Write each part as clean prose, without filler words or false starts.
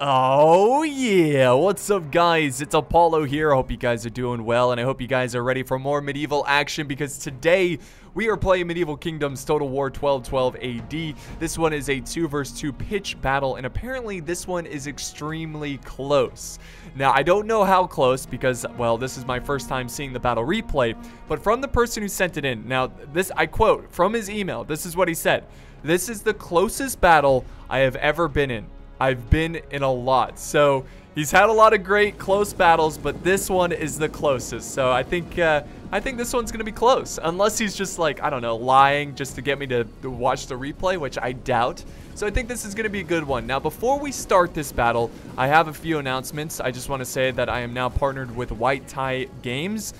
Oh yeah, what's up guys? It's Apollo here. I hope you guys are doing well, and I hope you guys are ready for more medieval action, because today we are playing Medieval Kingdoms Total War 1212 AD. This one is a 2 vs 2 pitch battle, and apparently this one is extremely close. Now, I don't know how close because, well, this is my first time seeing the battle replay, but from the person who sent it in, now this, I quote from his email, this is what he said: "This is the closest battle I have ever been in. I've been in a lot." So he's had a lot of great close battles, but this one is the closest. So I think this one's gonna be close, unless he's just like, I don't know, lying just to get me to watch the replay, which I doubt. So I think this is going to be a good one. Now, before we start this battle, I have a few announcements. I just want to say that I am now partnered with White Tie Games.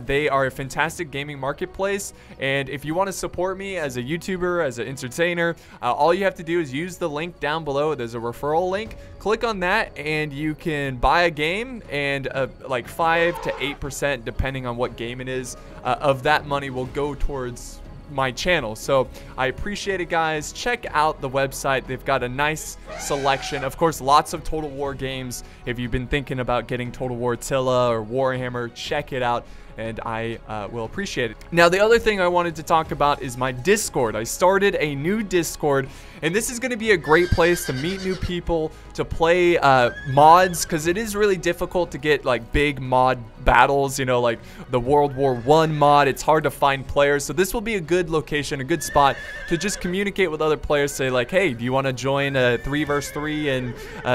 They are a fantastic gaming marketplace, and if you want to support me as a YouTuber, as an entertainer, all you have to do is use the link down below. There's a referral link. Click on that, and you can buy a game, and like 5 to 8%, depending on what game it is, of that money will go towards my channel. So I appreciate it, guys. Check out the website. They've got a nice selection, of course, lots of Total War games. If you've been thinking about getting Total War Attila or Warhammer, check it out, and I will appreciate it. Now, the other thing I wanted to talk about is my Discord. I started a new Discord, and this is going to be a great place to meet new people, to play mods, because it is really difficult to get like big mod battles, you know, like the World War I mod. It's hard to find players, so this will be a good location, a good spot to just communicate with other players. Say like, hey, do you want to join a 3 vs 3 and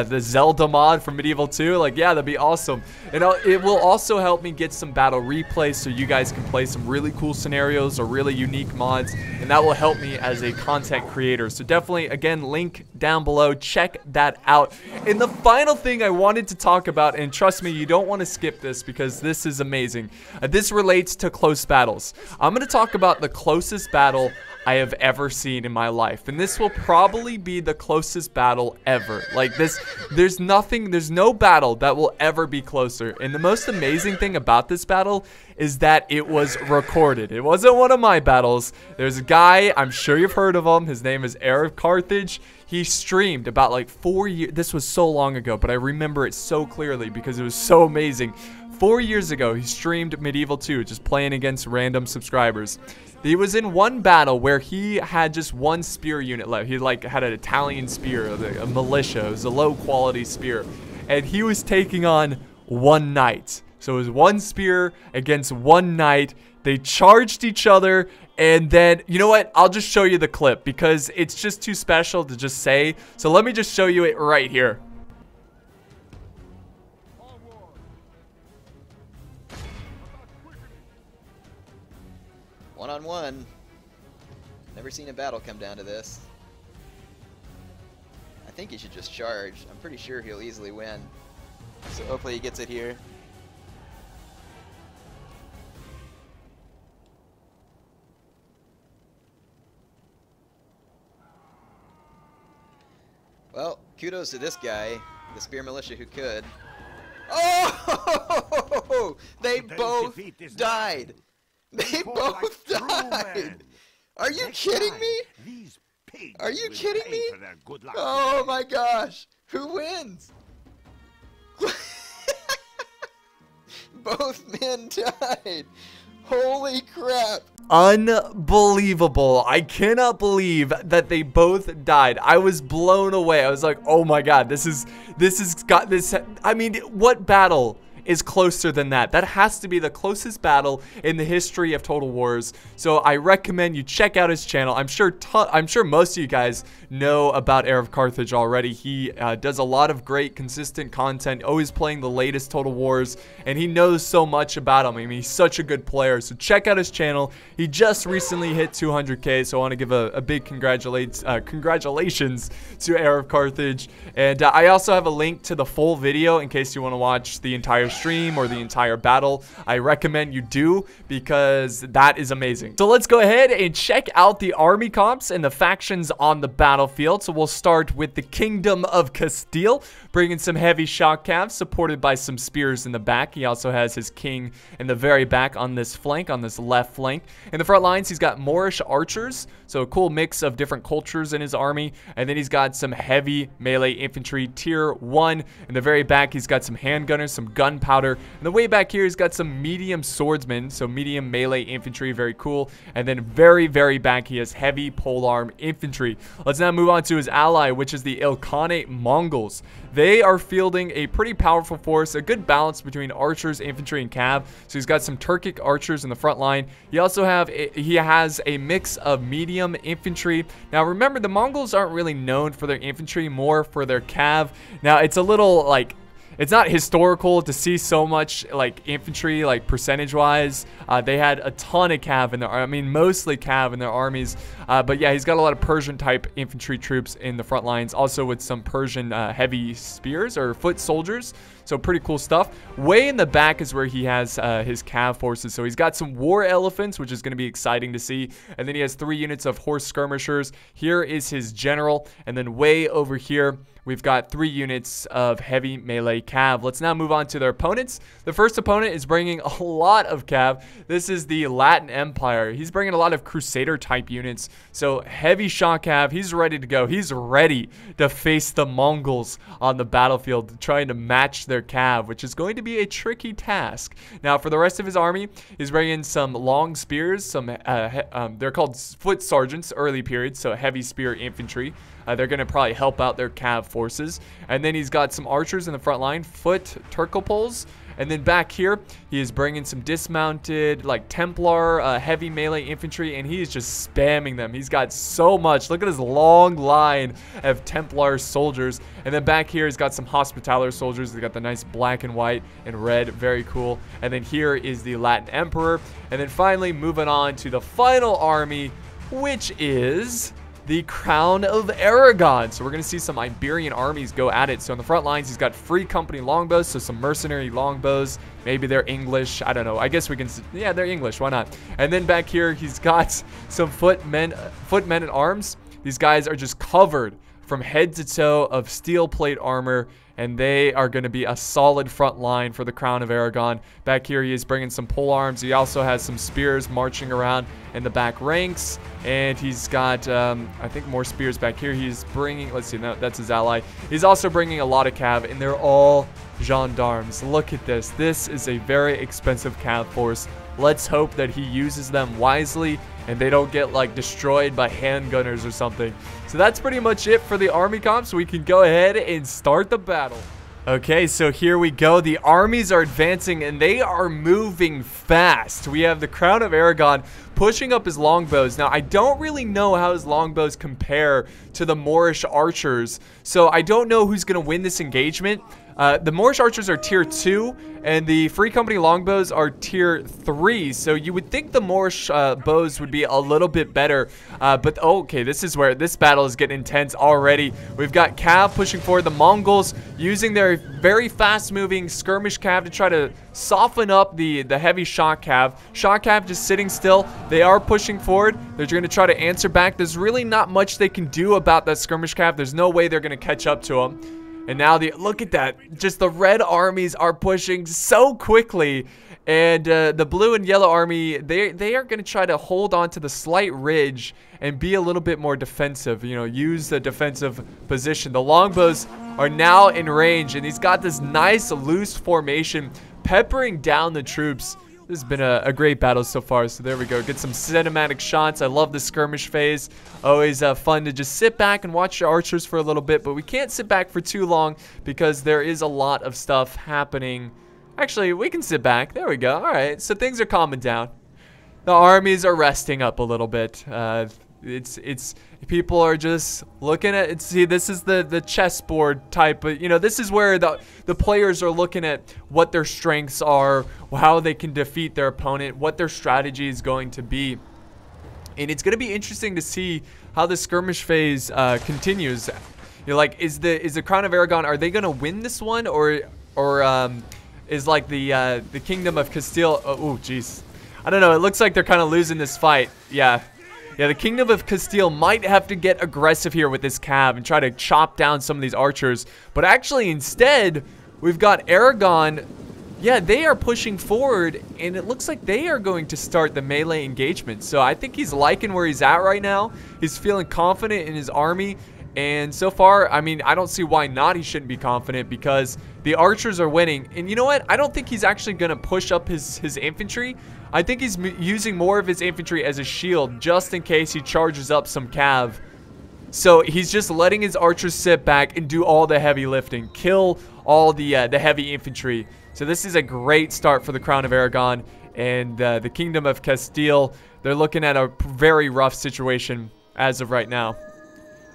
the Zelda mod from Medieval 2? Like, yeah, that'd be awesome. And it will also help me get some battle replays, so you guys can play some really cool scenarios or really unique mods, and that will help me as a content creator. So definitely, again, link down below, check that out. And the final thing I wanted to talk about, and trust me, you don't want to skip this because this is amazing. This relates to close battles. I'm going to talk about the closest battle I have ever seen in my life, and this will probably be the closest battle ever. Like this, there's no battle that will ever be closer. And the most amazing thing about this battle is that it was recorded. It wasn't one of my battles. There's a guy, I'm sure you've heard of him, his name is Arab Carthage. He streamed about like 4 years, this was so long ago, but I remember it so clearly because it was so amazing. 4 years ago, he streamed Medieval 2, just playing against random subscribers. He was in one battle where he had just one spear unit left. He like had an Italian spear, a militia. It was a low quality spear, and he was taking on one knight. So it was one spear against one knight. They charged each other, and then, you know what? I'll just show you the clip because it's just too special to just say. So let me just show you it right here. One-on-one. Never seen a battle come down to this. I think he should just charge. I'm pretty sure he'll easily win. So hopefully he gets it here. Well, kudos to this guy, the spear militia who could. Oh! They both died! They both died! Are you kidding me? Are you kidding me? Oh my gosh! Who wins? Both men died! Holy crap! Unbelievable. I cannot believe that they both died. I was blown away. I was like, oh my god, this is got this. I mean, what battle is closer than that? That has to be the closest battle in the history of Total Wars. So I recommend you check out his channel. I'm sure most of you guys know about Arab Carthage already. He does a lot of great consistent content, always playing the latest Total Wars, and he knows so much about him. I mean, he's such a good player. So check out his channel. He just recently hit 200K, so I want to give a big congratulations to Arab Carthage. And I also have a link to the full video in case you want to watch the entire stream or the entire battle, I recommend you do, because that is amazing. So let's go ahead and check out the army comps and the factions on the battlefield. So we'll start with the Kingdom of Casteel, bringing some heavy shock calves supported by some spears in the back. He also has his king in the very back on this flank, on this left flank. In the front lines, he's got Moorish archers, so a cool mix of different cultures in his army. And then he's got some heavy melee infantry, tier 1. In the very back, he's got some handgunners, some gunpowder. In the way back here, he's got some medium swordsmen, so medium melee infantry, very cool. And then very, very back, he has heavy polearm infantry. Let's now move on to his ally, which is the Ilkhanate Mongols. They are fielding a pretty powerful force, a good balance between archers, infantry, and cav. So he's got some Turkic archers in the front line. He also has a mix of medium infantry. Now remember, the Mongols aren't really known for their infantry, more for their cav. Now it's a little like, it's not historical to see so much like infantry, like percentage wise. They had a ton of cav in their, I mean mostly cav in their armies. But yeah, he's got a lot of Persian type infantry troops in the front lines, also with some Persian heavy spears or foot soldiers. So pretty cool stuff. Way in the back is where he has his cav forces. So he's got some war elephants, which is going to be exciting to see. And then he has 3 units of horse skirmishers. Here is his general. And then way over here, we've got 3 units of heavy melee cav. Let's now move on to their opponents. The first opponent is bringing a lot of cav. This is the Latin Empire. He's bringing a lot of crusader type units. So heavy shock cav. He's ready to go. He's ready to face the Mongols on the battlefield, trying to match their cav, which is going to be a tricky task. Now for the rest of his army, he's bringing some long spears. Some they're called foot sergeants, early period, so heavy spear infantry. They're going to probably help out their cav forces. And then he's got some archers in the front line, foot Turkopoles. And then back here, he is bringing some dismounted, like Templar, heavy melee infantry, and he is just spamming them. He's got so much. Look at his long line of Templar soldiers. And then back here, he's got some Hospitaller soldiers. They got the nice black and white and red, very cool. And then here is the Latin Emperor. And then finally, moving on to the final army, which is the Crown of Aragon. So we're going to see some Iberian armies go at it. So on the front lines, he's got free company longbows, so some mercenary longbows. Maybe they're English. I don't know. I guess we can, yeah, they're English. Why not? And then back here, he's got some footmen at arms. These guys are just covered from head to toe of steel plate armor, and they are going to be a solid front line for the Crown of Aragon. Back here, he is bringing some polearms. He also has some spears marching around in the back ranks, and he's got, I think, more spears back here. He's bringing, let's see, no, that's his ally. He's also bringing a lot of cav, and they're all gendarmes. Look at this. This is a very expensive cav force. Let's hope that he uses them wisely and they don't get like destroyed by handgunners or something. So that's pretty much it for the army comp. So we can go ahead and start the battle. Okay, so here we go. The armies are advancing and they are moving fast. We have the Crown of Aragon pushing up his longbows. Now, I don't really know how his longbows compare to the Moorish archers, so I don't know who's going to win this engagement. The Moorish archers are tier 2, and the Free Company longbows are tier 3. So you would think the Moorish bows would be a little bit better. But okay, this is where this battle is getting intense already. We've got cav pushing forward. The Mongols using their very fast-moving skirmish cav to try to soften up the heavy shock cav. Shock cav just sitting still. They are pushing forward. They're going to try to answer back. There's really not much they can do about that skirmish cav. There's no way they're going to catch up to them. And now look at that. Just the red armies are pushing so quickly. And the blue and yellow army, they are going to try to hold on to the slight ridge and be a little bit more defensive. You know, use the defensive position. The longbows are now in range, and he's got this nice loose formation peppering down the troops. This has been a great battle so far. So there we go. Get some cinematic shots. I love the skirmish phase. Always fun to just sit back and watch your archers for a little bit. But we can't sit back for too long because there is a lot of stuff happening. Actually, we can sit back. There we go. All right. So things are calming down. The armies are resting up a little bit. It's people are just looking at it. See, this is the chessboard type, but you know, this is where the players are looking at what their strengths are, how they can defeat their opponent, what their strategy is going to be. And it's going to be interesting to see how the skirmish phase continues. You're like, is the Crown of Aragon, are they going to win this one, or is like the kingdom of Casteel. Oh, jeez. I don't know. It looks like they're kind of losing this fight. Yeah. Yeah, the kingdom of Casteel might have to get aggressive here with this cav and try to chop down some of these archers. But actually, instead, we've got Aragon. Yeah, they are pushing forward, and it looks like they are going to start the melee engagement. So I think he's liking where he's at right now. He's feeling confident in his army. And so far, I mean, I don't see why not he shouldn't be confident, because the archers are winning. And you know what? I don't think he's actually going to push up his infantry. I think he's using more of his infantry as a shield just in case he charges up some cav. So he's just letting his archers sit back and do all the heavy lifting. Kill all the heavy infantry. So this is a great start for the Crown of Aragon and the Kingdom of Casteel. They're looking at a very rough situation as of right now.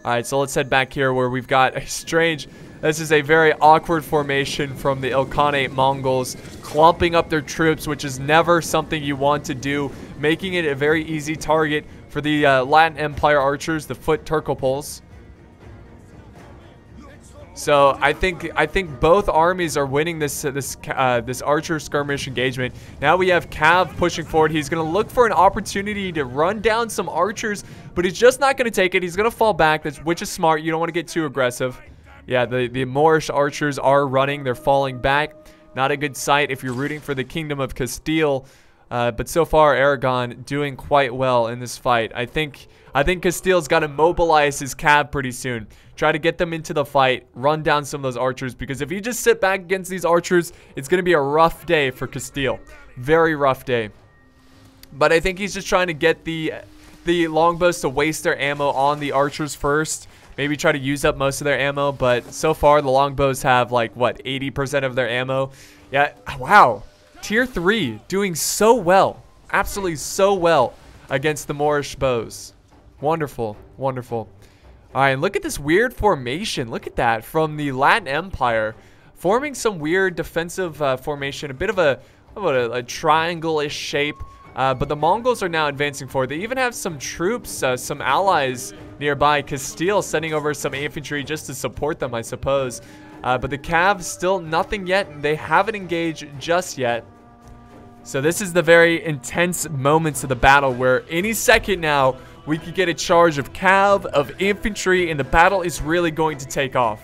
Alright, so let's head back here where we've got a strange... This is a very awkward formation from the Ilkhanate Mongols, clumping up their troops, which is never something you want to do, making it a very easy target for the Latin Empire archers, the foot Turcopoles. So I think both armies are winning this archer skirmish engagement. Now we have Cav pushing forward. He's going to look for an opportunity to run down some archers, but he's just not going to take it. He's going to fall back, which is smart. You don't want to get too aggressive. Yeah, the Moorish archers are running. They're falling back. Not a good sight if you're rooting for the Kingdom of Casteel. But so far, Aragon doing quite well in this fight. I think Casteel's got to mobilize his cav pretty soon. Try to get them into the fight. Run down some of those archers. Because if you just sit back against these archers, it's going to be a rough day for Casteel. Very rough day. But I think he's just trying to get the longbows to waste their ammo on the archers first. Maybe try to use up most of their ammo, but so far the longbows have like, what, 80% of their ammo? Yeah, wow. Tier 3 doing so well. Absolutely so well against the Moorish bows. Wonderful, wonderful. All right, look at this weird formation. Look at that from the Latin Empire. Forming some weird defensive formation, a bit of a triangle-ish shape. But the Mongols are now advancing forward. They even have some troops, some allies nearby. Casteel sending over some infantry just to support them, I suppose. But the Cav still nothing yet. They haven't engaged just yet. So this is the very intense moments of the battle where any second now we could get a charge of Cav, of infantry, and the battle is really going to take off.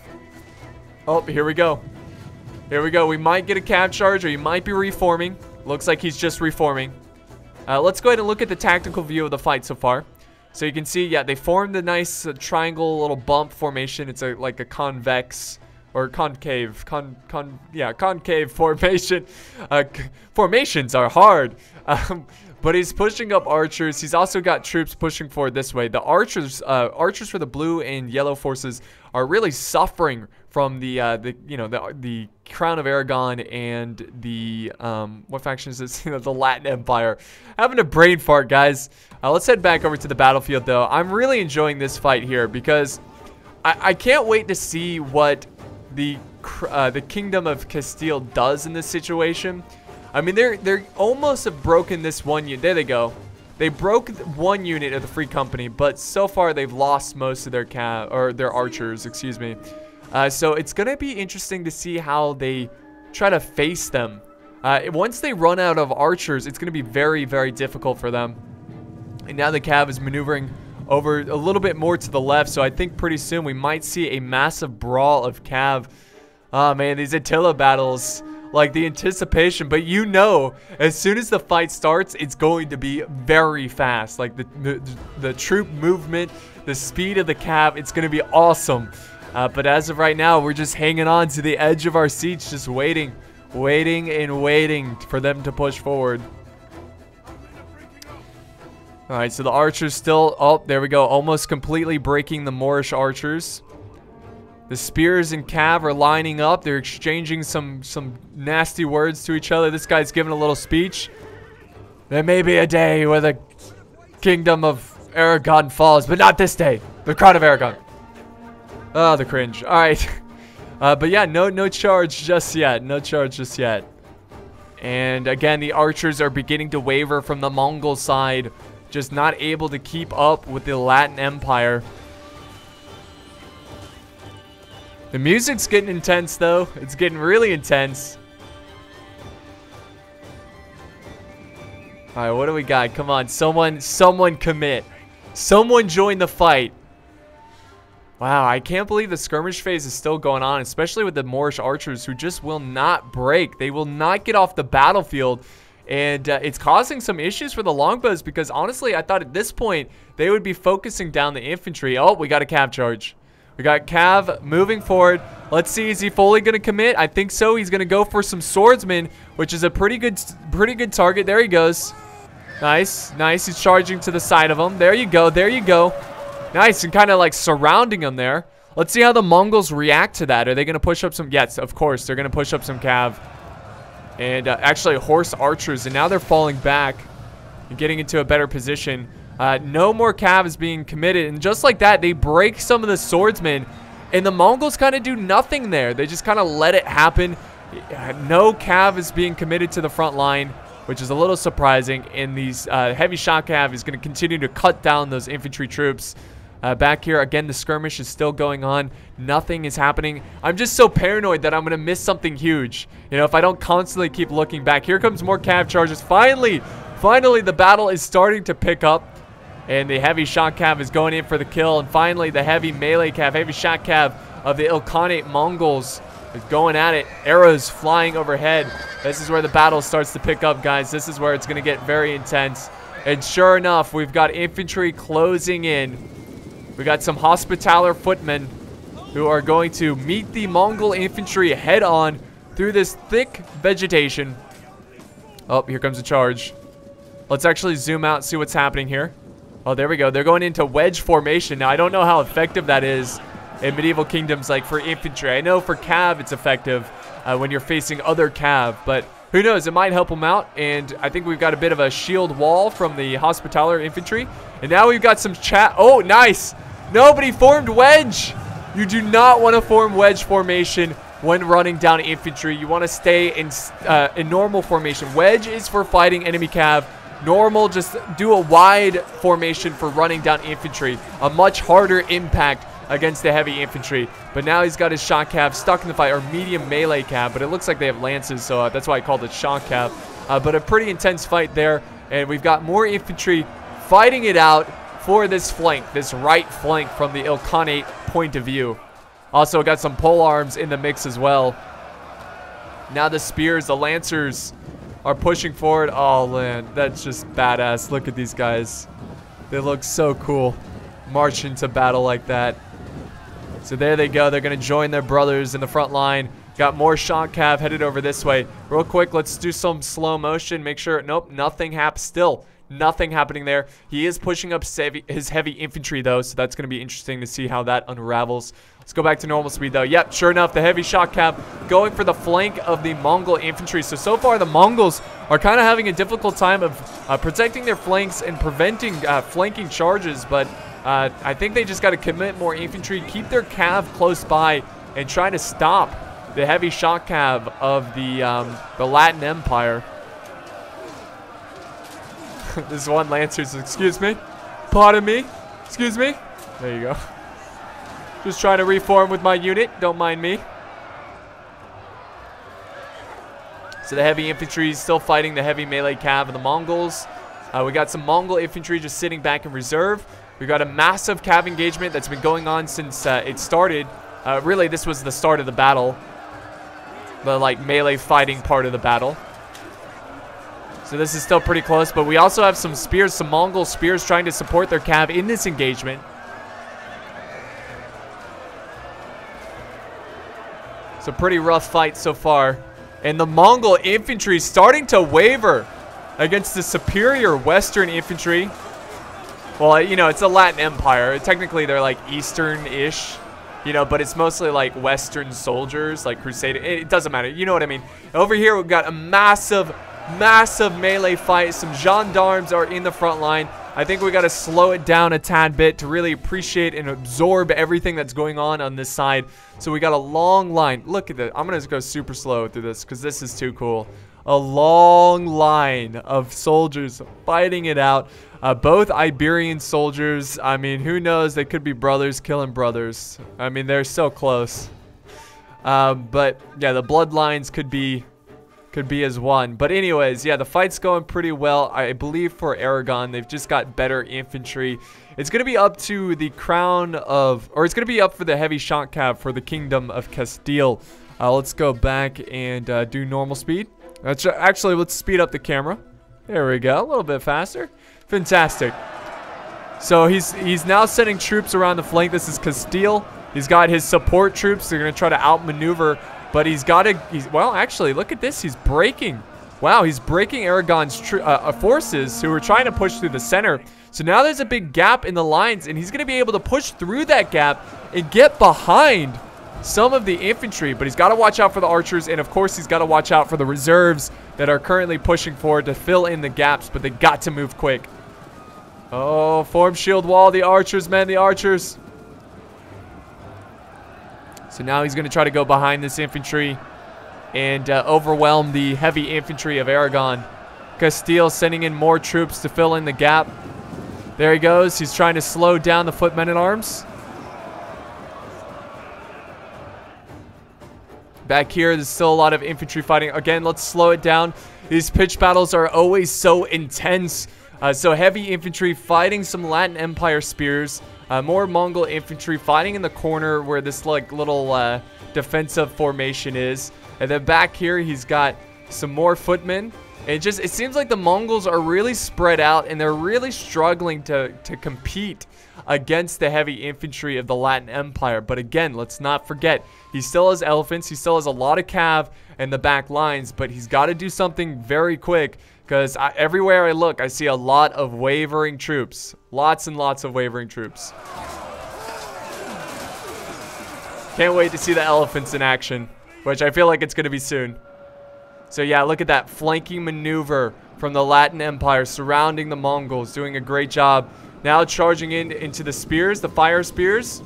Oh, here we go. Here we go. We might get a Cav charge, or he might be reforming. Looks like he's just reforming. Let's go ahead and look at the tactical view of the fight so far. So you can see, yeah, they formed a nice triangle little bump formation. It's like a convex or concave, concave formation. Formations are hard. But he's pushing up archers. He's also got troops pushing forward this way. The archers for the blue and yellow forces are really suffering from the Crown of Aragon and the what faction is this? The Latin Empire. Having a brain fart, guys. Let's head back over to the battlefield, though. I'm really enjoying this fight here because I can't wait to see what the Kingdom of Casteel does in this situation. I mean, they're almost have broken this one unit. There they go. They broke one unit of the Free Company, but so far they've lost most of their archers, excuse me. So it's gonna be interesting to see how they try to face them. Once they run out of archers, it's gonna be very, very difficult for them. And now the Cav is maneuvering over a little bit more to the left, so I think pretty soon we might see a massive brawl of Cav. Oh man, these Attila battles, like the anticipation, but you know, as soon as the fight starts, it's going to be very fast. Like the troop movement, the speed of the Cav, it's gonna be awesome. But as of right now, we're just hanging on to the edge of our seats, just waiting and waiting for them to push forward. All right, so the archers still, oh, there we go, almost completely breaking the Moorish archers. The spears and Cav are lining up. They're exchanging some nasty words to each other. This guy's giving a little speech. There may be a day where the Kingdom of Aragon falls, but not this day. The Crown of Aragon. Oh, the cringe. All right. But yeah, no charge just yet. No charge just yet. And again, the archers are beginning to waver from the Mongol side. Just not able to keep up with the Latin Empire. The music's getting intense, though. It's getting really intense. All right, what do we got? Come on, someone commit. Someone join the fight. Wow, I can't believe the skirmish phase is still going on, especially with the Moorish archers who just will not break. They will not get off the battlefield, and it's causing some issues for the longbows because, honestly, I thought at this point they would be focusing down the infantry. Oh, we got a cav charge. We got cav moving forward. Let's see, is he fully going to commit? I think so. He's going to go for some swordsmen, which is a pretty good target. There he goes. Nice, nice. He's charging to the side of him. There you go, there you go. Nice, and kind of like surrounding him there. Let's see how the Mongols react to that. Are they going to push up some? Yes, of course. They're going to push up some cav. And actually horse archers. And now they're falling back and getting into a better position. No more calves being committed. And just like that, they break some of the swordsmen. And the Mongols kind of do nothing there. They just kind of let it happen. No cav is being committed to the front line, which is a little surprising. And these heavy shot cav is going to continue to cut down those infantry troops. Back here, again, the skirmish is still going on. Nothing is happening. I'm just so paranoid that I'm going to miss something huge. You know, if I don't constantly keep looking back. Here comes more cav charges. Finally, the battle is starting to pick up. And the heavy shot cav is going in for the kill. And finally, the heavy melee cav, heavy shot cav of the Ilkhanate Mongols is going at it. Arrows flying overhead. This is where the battle starts to pick up, guys. This is where it's going to get very intense. And sure enough, we've got infantry closing in. We got some Hospitaller footmen who are going to meet the Mongol infantry head on through this thick vegetation. Oh, here comes a charge. Let's actually zoom out and see what's happening here. Oh, there we go. They're going into wedge formation. Now, I don't know how effective that is in medieval kingdoms, like for infantry. I know for cav it's effective when you're facing other cav, but who knows? It might help them out. And I think we've got a bit of a shield wall from the Hospitaller infantry. And now we've got some chat. Oh, nice. Nobody formed wedge. You do not want to form wedge formation when running down infantry. You want to stay in normal formation. Wedge is for fighting enemy cav. Normal, just do a wide formation for running down infantry. A much harder impact against the heavy infantry. But now he's got his shot cav stuck in the fight, or medium melee cav. But it looks like they have lances, so that's why I called it shot cav. But a pretty intense fight there. And we've got more infantry fighting it out for this flank, this right flank from the Ilkhanate point of view. Also got some pole arms in the mix as well. Now the spears, the lancers are pushing forward. Oh man, that's just badass. Look at these guys. They look so cool marching into battle like that. So there they go. They're going to join their brothers in the front line. Got more shot cav headed over this way. Real quick, let's do some slow motion. Make sure, nope, nothing happens still. Nothing happening there. He is pushing up his heavy infantry, though, so that's going to be interesting to see how that unravels. Let's go back to normal speed, though. Yep, sure enough, the heavy shot cav going for the flank of the Mongol infantry. So far, the Mongols are kind of having a difficult time of protecting their flanks and preventing flanking charges, but I think they just got to commit more infantry, keep their cav close by, and try to stop the heavy shot cav of the Latin Empire. This one lancer says, excuse me, pardon me, excuse me. There you go. Just trying to reform with my unit, don't mind me. So the heavy infantry is still fighting the heavy melee cav of the Mongols. We got some Mongol infantry just sitting back in reserve. We've got a massive cav engagement that's been going on since it started. Really, this was the start of the battle. The like melee fighting part of the battle. So this is still pretty close, but we also have some spears, some Mongol spears trying to support their cav in this engagement. It's a pretty rough fight so far. And the Mongol infantry is starting to waver against the superior Western infantry. Well, you know, it's a Latin Empire. Technically, they're like Eastern-ish, you know, but it's mostly like Western soldiers, like Crusader. It doesn't matter. You know what I mean? Over here, we've got a massive melee fight. Some gendarmes are in the front line. I think we got to slow it down a tad bit to really appreciate and absorb everything that's going on this side. So we got a long line. Look at that. I'm going to go super slow through this because this is too cool. A long line of soldiers fighting it out. Both Iberian soldiers. I mean, who knows? They could be brothers killing brothers. I mean, they're so close. But yeah, the bloodlines could be could be as one. But anyways, yeah, the fight's going pretty well. I believe for Aragon, they've just got better infantry. It's going to be up to the Crown of... Or it's going to be up for the heavy shot cav for the Kingdom of Casteel. Let's go back and do normal speed. Actually, let's speed up the camera. There we go. A little bit faster. Fantastic. So he's now sending troops around the flank. This is Casteel. He's got his support troops. They're going to try to outmaneuver. But he's got to... Well, actually, look at this. He's breaking. Wow, he's breaking Aragon's forces who are trying to push through the center. So now there's a big gap in the lines, and he's going to be able to push through that gap and get behind some of the infantry. But he's got to watch out for the archers, and of course he's got to watch out for the reserves that are currently pushing forward to fill in the gaps, but they got to move quick. Oh, form shield wall, the archers, man, the archers. So now he's going to try to go behind this infantry and overwhelm the heavy infantry of Aragon. Casteel sending in more troops to fill in the gap. There he goes. He's trying to slow down the foot men-at-arms. Back here, there's still a lot of infantry fighting. Again, let's slow it down. These pitch battles are always so intense. So heavy infantry fighting some Latin Empire spears. More Mongol infantry fighting in the corner where this like little defensive formation is. And then back here, he's got some more footmen. It seems like the Mongols are really spread out, and they're really struggling to compete against the heavy infantry of the Latin Empire. But again, let's not forget, he still has elephants. He still has a lot of cav in the back lines, but he's got to do something very quick, because everywhere I look, I see a lot of wavering troops. Lots and lots of wavering troops. Can't wait to see the elephants in action, which I feel like it's going to be soon. So yeah, look at that flanking maneuver from the Latin Empire surrounding the Mongols, doing a great job. Now charging into the spears, the fire spears.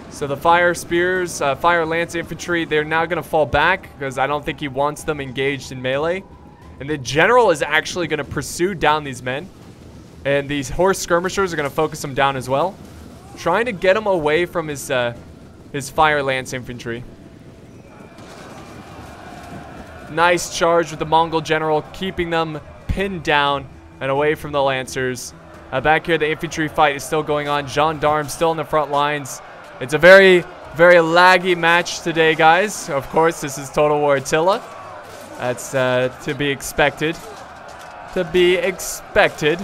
So the fire spears, fire lance infantry, they're now going to fall back because I don't think he wants them engaged in melee. And the general is actually going to pursue down these men. And these horse skirmishers are going to focus them down as well, trying to get him away from his fire lance infantry. Nice charge with the Mongol general, keeping them pinned down and away from the lancers. Back here, the infantry fight is still going on. Gendarmes still in the front lines. It's a very, very laggy match today, guys. Of course, this is Total War Attila. That's to be expected. To be expected.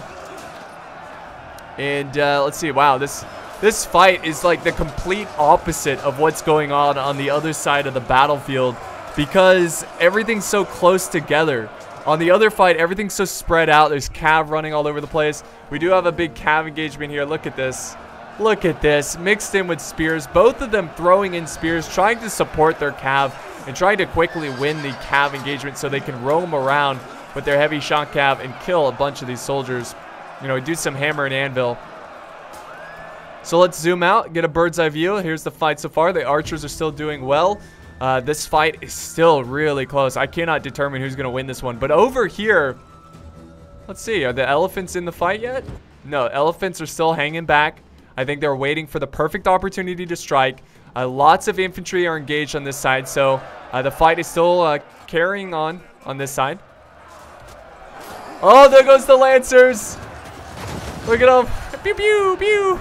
And let's see. Wow, this fight is like the complete opposite of what's going on the other side of the battlefield, because everything's so close together. On the other fight, everything's so spread out. There's cav running all over the place. We do have a big cav engagement here. Look at this. Look at this. Mixed in with spears. Both of them throwing in spears, trying to support their cav and trying to quickly win the cav engagement so they can roam around with their heavy shot cav and kill a bunch of these soldiers. You know, do some hammer and anvil. So let's zoom out, get a bird's eye view. Here's the fight so far. The archers are still doing well. This fight is still really close. I cannot determine who's going to win this one. But over here, let's see. Are the elephants in the fight yet? No, elephants are still hanging back. I think they're waiting for the perfect opportunity to strike. Lots of infantry are engaged on this side. So the fight is still carrying on this side. Oh, there goes the lancers. Look at them. Pew, pew, pew.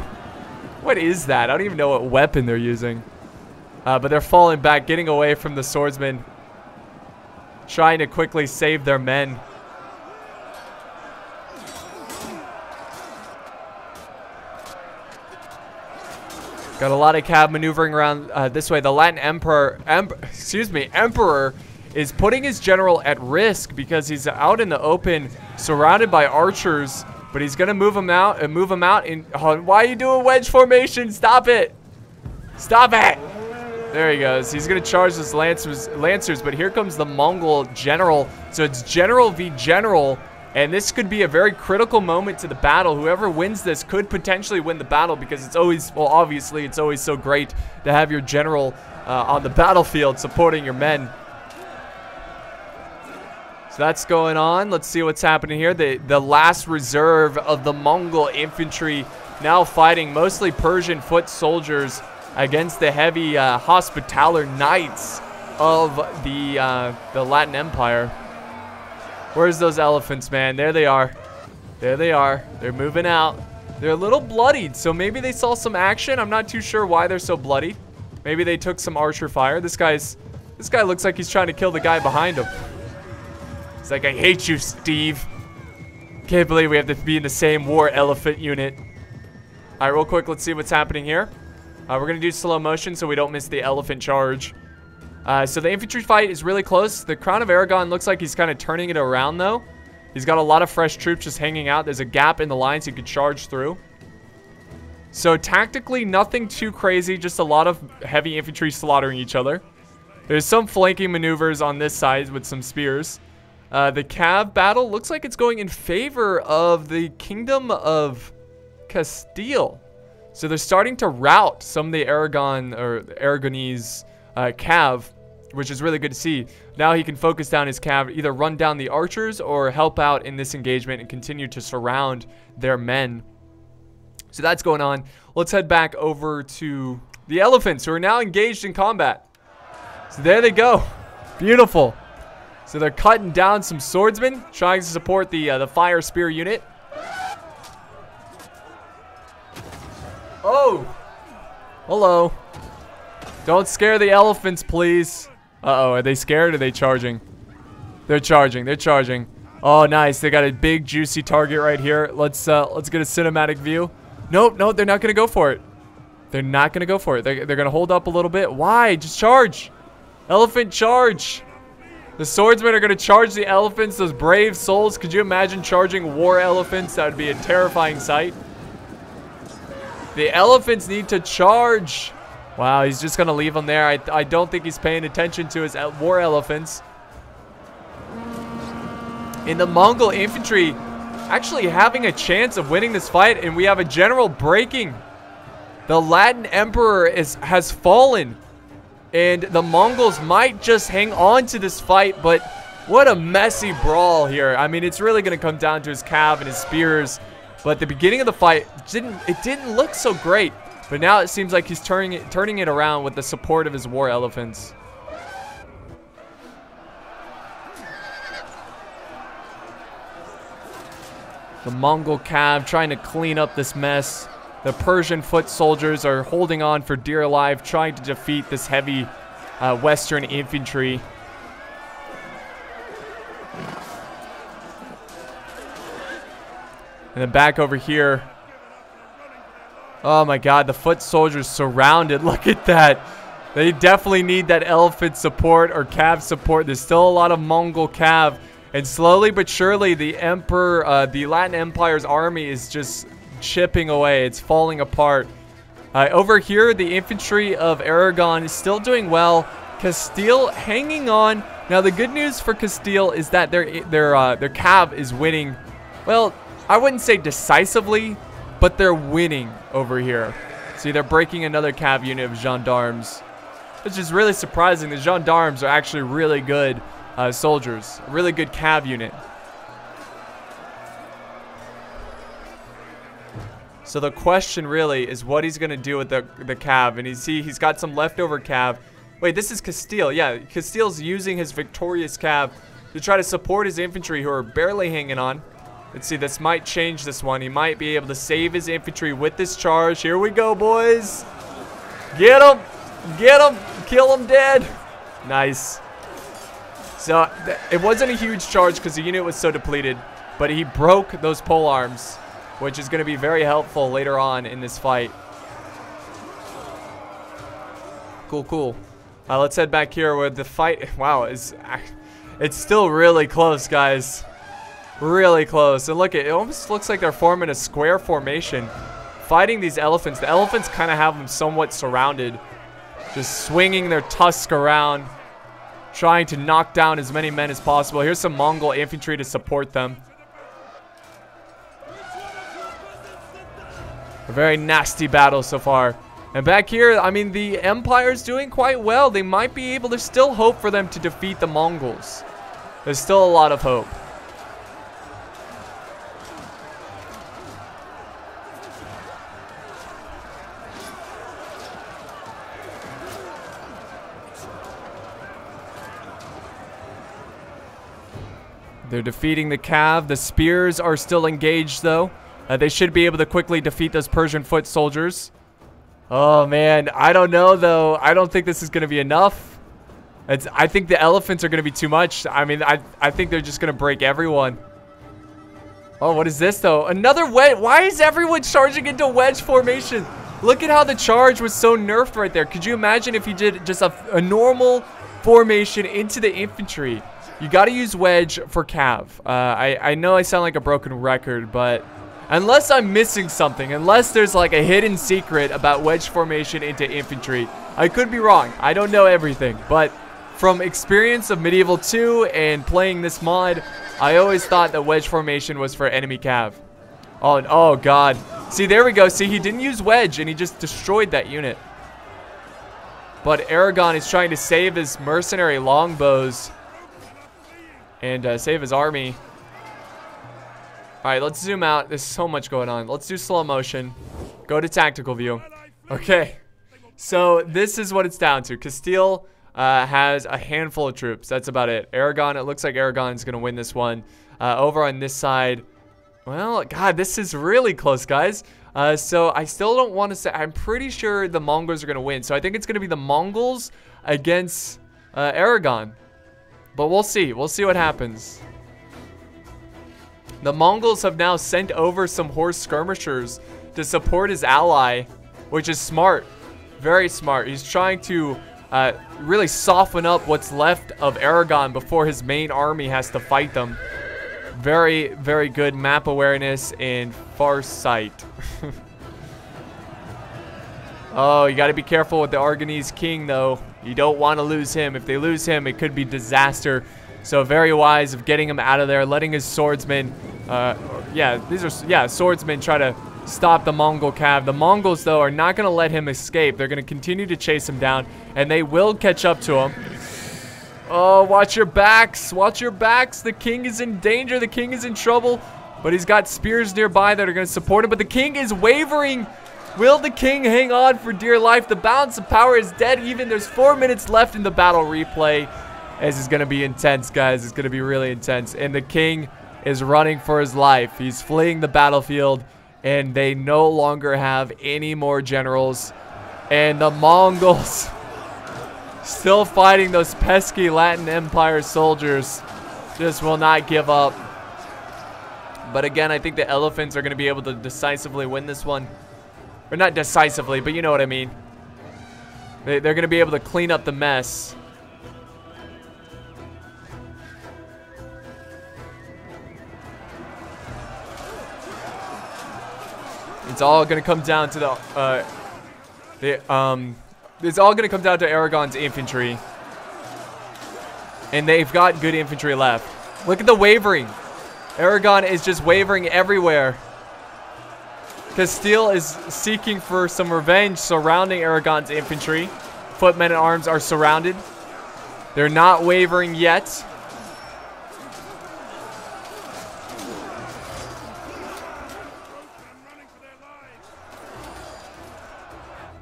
What is that? I don't even know what weapon they're using. But they're falling back, getting away from the swordsmen, trying to quickly save their men. Got a lot of cav maneuvering around this way. The Latin Emperor is putting his general at risk because he's out in the open, surrounded by archers. But he's gonna move him out and move him out. Why are you doing wedge formation? Stop it! Stop it! There he goes. He's going to charge this lancers, but here comes the Mongol general. So it's general v general, and this could be a very critical moment to the battle. Whoever wins this could potentially win the battle, because it's always, well, obviously, it's always so great to have your general on the battlefield supporting your men. So that's going on. Let's see what's happening here. The last reserve of the Mongol infantry now fighting mostly Persian foot soldiers against the heavy Hospitaller Knights of the Latin Empire. Where's those elephants, man? There they are. There they are. They're moving out. They're a little bloodied, so maybe they saw some action. I'm not too sure why they're so bloody. Maybe they took some archer fire. This guy looks like he's trying to kill the guy behind him. He's like, I hate you, Steve. Can't believe we have to be in the same war elephant unit. All right, real quick, let's see what's happening here. We're going to do slow motion so we don't miss the elephant charge. So the infantry fight is really close. The Crown of Aragon looks like he's kind of turning it around, though. He's got a lot of fresh troops just hanging out. There's a gap in the lines he could charge through. So tactically, nothing too crazy. Just a lot of heavy infantry slaughtering each other. There's some flanking maneuvers on this side with some spears. The Cav battle looks like it's going in favor of the Kingdom of Casteel. So they're starting to rout some of the Aragonese Cav, which is really good to see. Now he can focus down his Cav, either run down the archers or help out in this engagement and continue to surround their men. So that's going on. Let's head back over to the elephants, who are now engaged in combat. So there they go. Beautiful. So they're cutting down some swordsmen, trying to support the fire spear unit. Oh! Hello. Don't scare the elephants, please. Uh-oh, are they scared or are they charging? They're charging, they're charging. Oh, nice. They got a big, juicy target right here. Let's get a cinematic view. Nope, no, they're not going to go for it. They're not going to go for it. They're going to hold up a little bit. Why? Just charge. Elephant charge. The swordsmen are going to charge the elephants, those brave souls. Could you imagine charging war elephants? That would be a terrifying sight. The elephants need to charge. Wow, he's just going to leave them there. I don't think he's paying attention to his war elephants. In the Mongol infantry actually having a chance of winning this fight, and we have a general breaking. The Latin Emperor has fallen, and the Mongols might just hang on to this fight, but what a messy brawl here. I mean, it's really going to come down to his Cav and his spears, but the beginning of the fight didn't look so great. But now it seems like he's turning it around with the support of his war elephants. The Mongol Cav trying to clean up this mess. The Persian foot soldiers are holding on for dear life, trying to defeat this heavy Western infantry. And then back over here. Oh my god, the foot soldiers surrounded. Look at that. They definitely need that elephant support or Cav support. There's still a lot of Mongol Cav. And slowly but surely, the Latin Empire's army is just chipping away. It's falling apart. Over here, the infantry of Aragon is still doing well. Casteel hanging on. Now, the good news for Casteel is that their Cav is winning. Well, I wouldn't say decisively, but they're winning over here. See, they're breaking another Cav unit of gendarmes, which is really surprising. The gendarmes are actually really good soldiers, a really good Cav unit. So the question really is what he's gonna do with the Cav, and he's got some leftover Cav. Wait, this is Casteel. Yeah, Casteel's using his victorious Cav to try to support his infantry who are barely hanging on. Let's see, this might change this one. He might be able to save his infantry with this charge. Here we go, boys. Get him! Get him! Kill him dead! Nice. So, it wasn't a huge charge because the unit was so depleted, but he broke those pole arms, which is going to be very helpful later on in this fight. Cool, cool. Let's head back here where the fight, wow, it's still really close, guys. Really close. And look, it almost looks like they're forming a square formation, fighting these elephants. The elephants kind of have them somewhat surrounded, just swinging their tusks around, trying to knock down as many men as possible. Here's some Mongol infantry to support them. A very nasty battle so far. And back here, I mean, the Empire's doing quite well. They might be able, there's still hope for them to defeat the Mongols. There's still a lot of hope. They're defeating the cav. The spears are still engaged, though. They should be able to quickly defeat those Persian foot soldiers. Oh, man. I don't know, though. I don't think this is going to be enough. I think the elephants are going to be too much. I mean, I think they're just going to break everyone. Oh, what is this, though? Another wedge. Why is everyone charging into wedge formation? Look at how the charge was so nerfed right there. Could you imagine if he did just a normal formation into the infantry? You got to use wedge for cav. I know I sound like a broken record, but unless I'm missing something, unless there's like a hidden secret about wedge formation into infantry, I could be wrong. I don't know everything, but from experience of Medieval 2 and playing this mod, I always thought that wedge formation was for enemy cav. Oh god. See, there we go. See, he didn't use wedge and he just destroyed that unit. But Aragon is trying to save his mercenary longbows and save his army. Alright, let's zoom out. There's so much going on. Let's do slow motion. Go to tactical view. Okay. So this is what it's down to. Casteel has a handful of troops. That's about it. Aragon, it looks like Aragon's going to win this one. Over on this side, well, God, this is really close, guys. So I still don't want to say, I'm pretty sure the Mongols are going to win. So I think it's going to be the Mongols against Aragon. But we'll see. We'll see what happens. The Mongols have now sent over some horse skirmishers to support his ally, which is smart. Very smart. He's trying to really soften up what's left of Aragon before his main army has to fight them. Very, very good map awareness and far sight. Oh, you got to be careful with the Aragonese king, though. You don't want to lose him. If they lose him, it could be disaster. So very wise of getting him out of there, letting his swordsmen, swordsmen try to stop the Mongol cav. The Mongols, though, are not going to let him escape. They're going to continue to chase him down, and they will catch up to him. Oh, watch your backs. Watch your backs. The king is in danger. The king is in trouble. But he's got spears nearby that are going to support him. But the king is wavering. Will the king hang on for dear life? The balance of power is dead even. There's 4 minutes left in the battle replay. This is going to be intense, guys. It's going to be really intense. And the king is running for his life. He's fleeing the battlefield. And they no longer have any more generals. And the Mongols still fighting those pesky Latin Empire soldiers. Just will not give up. But again, I think the elephants are going to be able to decisively win this one. Or not decisively, but you know what I mean. They're going to be able to clean up the mess. It's all going to come down to it's all going to come down to Aragon's infantry. And they've got good infantry left. Look at the wavering. Aragon is just wavering everywhere. Casteel is seeking for some revenge surrounding Aragon's infantry. Footmen at arms are surrounded. They're not wavering yet.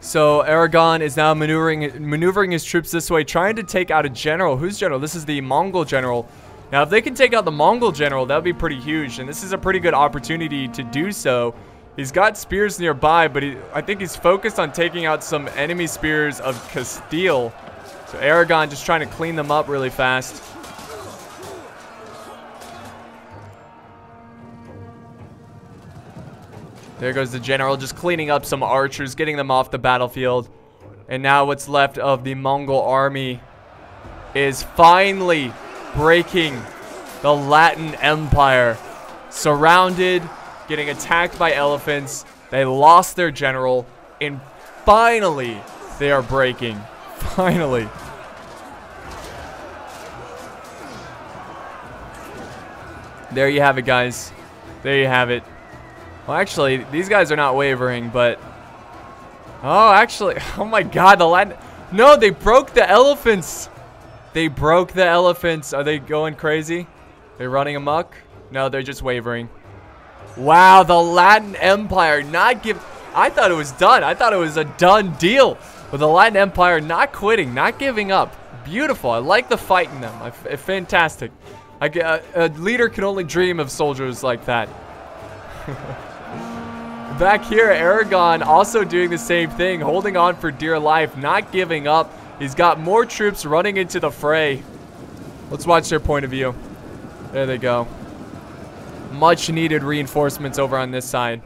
So Aragon is now maneuvering his troops this way, trying to take out a general. Who's general? This is the Mongol general. Now, if they can take out the Mongol general, that would be pretty huge. And this is a pretty good opportunity to do so. He's got spears nearby, but I think he's focused on taking out some enemy spears of Casteel. So Aragon just trying to clean them up really fast. There goes the general, just cleaning up some archers, getting them off the battlefield. And now what's left of the Mongol army is finally breaking the Latin Empire. Surrounded, getting attacked by elephants. They lost their general, and finally they are breaking. Finally. There you have it, guys. There you have it. Well, actually, these guys are not wavering, but... Oh, actually... Oh, my God. The Latin... No, they broke the elephants. They broke the elephants. Are they going crazy? They're running amok? No, they're just wavering. Wow, the Latin Empire not give... I thought it was done. I thought it was a done deal. But the Latin Empire not quitting, not giving up. Beautiful. I like the fight in them. Fantastic. A leader can only dream of soldiers like that. Back here, Aragon also doing the same thing, holding on for dear life, not giving up. He's got more troops running into the fray. Let's watch their point of view. There they go. Much needed reinforcements over on this side.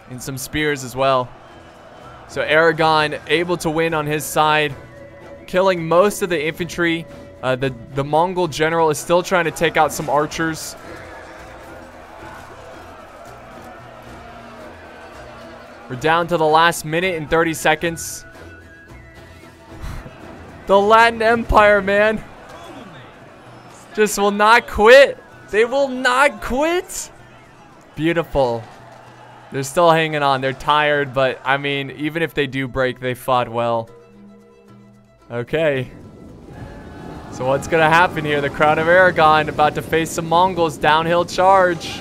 And some spears as well. So Aragon able to win on his side, killing most of the infantry. The Mongol general is still trying to take out some archers. We're down to the last minute and 30 seconds. The Latin Empire, man, just will not quit. They will not quit. Beautiful. They're still hanging on. They're tired, but I mean, even if they do break, they fought well. Okay. So what's going to happen here? The Crown of Aragon about to face some Mongols. Downhill charge.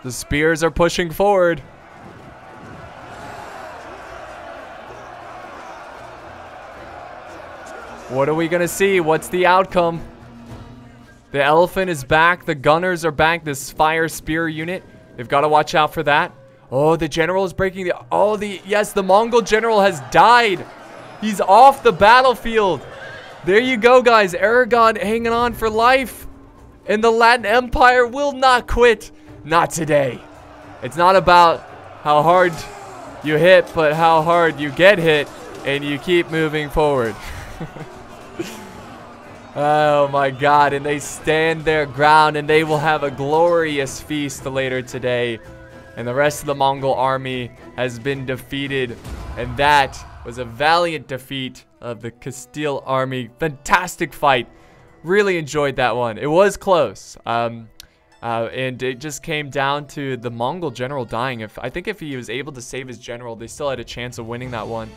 The spears are pushing forward. What are we going to see? What's the outcome? The elephant is back. The gunners are back. This fire spear unit. They've got to watch out for that. Oh, the general is breaking the... Oh, yes, the Mongol general has died. He's off the battlefield. There you go, guys. Aragon hanging on for life. And the Latin Empire will not quit. Not today. It's not about how hard you hit, but how hard you get hit and you keep moving forward. Oh my God, and they stand their ground and they will have a glorious feast later today. And the rest of the Mongol army has been defeated. And that was a valiant defeat of the Casteel army. Fantastic fight. Really enjoyed that one. It was close. And it just came down to the Mongol general dying. I think if he was able to save his general, they still had a chance of winning that one.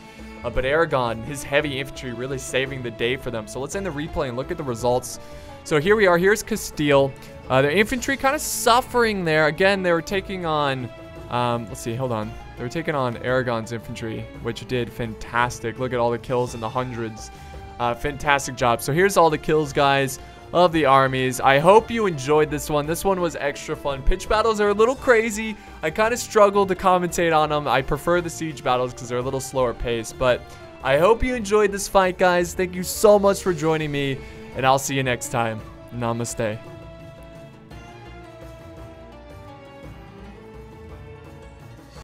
But Aragon, his heavy infantry, really saving the day for them. So let's end the replay and look at the results. So here we are. Here's Casteel. Their infantry kind of suffering there. Again, they were taking on... let's see. Hold on. They were taking on Aragon's infantry, which did fantastic. Look at all the kills in the hundreds. Fantastic job. So here's all the kills, guys, of the armies. I hope you enjoyed this one. This one was extra fun. Pitch battles are a little crazy. I kind of struggled to commentate on them. I prefer the siege battles because they're a little slower paced. But I hope you enjoyed this fight, guys. Thank you so much for joining me, and I'll see you next time. Namaste.